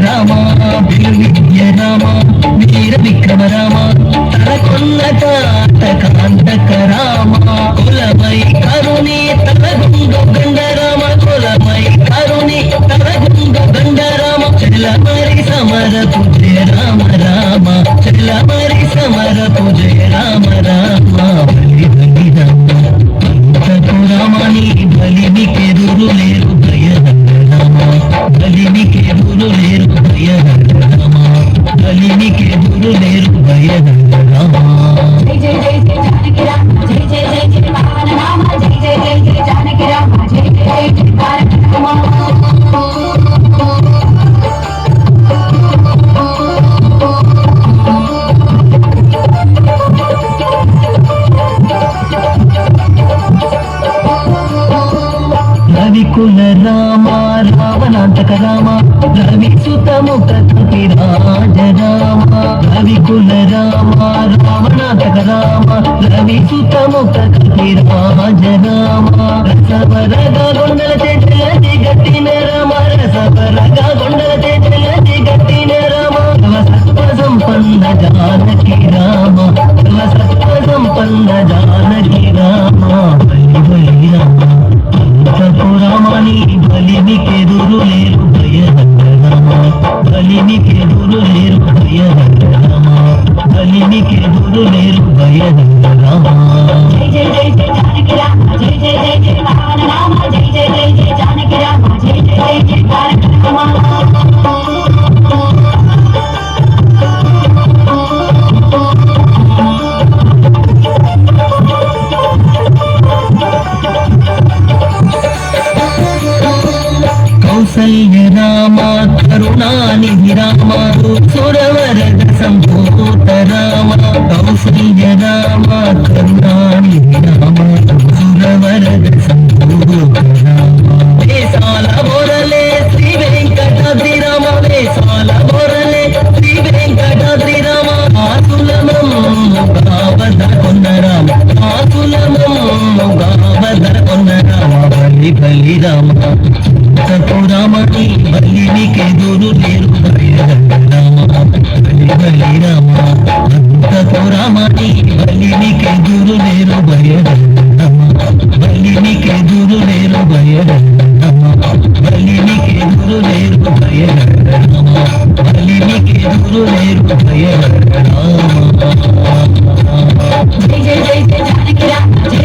రామ విలువిద్య రామ వీర విక్రమ రామ తలకొన్న కాంతక రామ కులమై కరుణి తలగుండు గండ రామ కులమై కరుణి తలగుండు గండ రామ చెల్లమరి సమర పూజ రామ రామ చెల్లమరి సమర పూజ రామ రామ బలి బలి రామ అంతకు రామని బలినికి ఎదురు లేరు భయరంగ రామ బలినికి ఎదురు లేరు భయరంగ రామ బలినికి ఎదురు లేరు భయరంగ రామ జై జై జై జై జానకి రామ జై జై జై జై పావన రామ జై జై జై జై జానకి రామ జై జై జై జై తారక రామ రవికుల రామ రావణాంతక రామ రవి సుతముఖ రాజ రామ రవికుల రామ రావణాంతక రామ రవి సుతముఖ రాజ రామ రసవరగా గొండల చెట్ల దిగట్టిన రామ రసవరగా గొండల చెట్ల దిగట్టిన రామ సత్వ సంపన్న జానకి రామ సత్వ సంపన్న జానకి రామ బలి బలి రామ అంతకు రామని బలినికి ఎదురు లేరు భయరంగ రామ బలినికి ఎదురు లేరు భయరంగ రామ బలినికి ఎదురు లేరు భయరంగ రామ జై జై జై జై జానకి రామ జై జై జై జై పావన రామ జై జై జై జై జానకి రామ జై జై జై జై తారక రామ కౌసల్య రామ కరుణానిధి రామ సురవరద సంభూత రామ కౌసల్య రామ కరుణానిధి రామ సురవరద సంభూత రామ వేసాల బోరలే శ్రీ వెంకటాద్రి రామ వేసాల బోరలే శ్రీ వెంకటాద్రి రామ ఆసులమము గావదర కొన్న రామ ఆసులమము గావదర కొన్న రామ బలి బలి రామ అంతకు రామని బలినికి ఎదురు లేరు భయరంగ రామ బలి బలి రామ అంతకు రామని బలినికి ఎదురు లేరు భయరంగ రామ బలినికి ఎదురు లేరు భయరంగ రామ బలినికి ఎదురు లేరు భయరంగ రామ బలినికి ఎదురు లేరు భయరంగ రామ జై జై జై జై జానకి రామ జై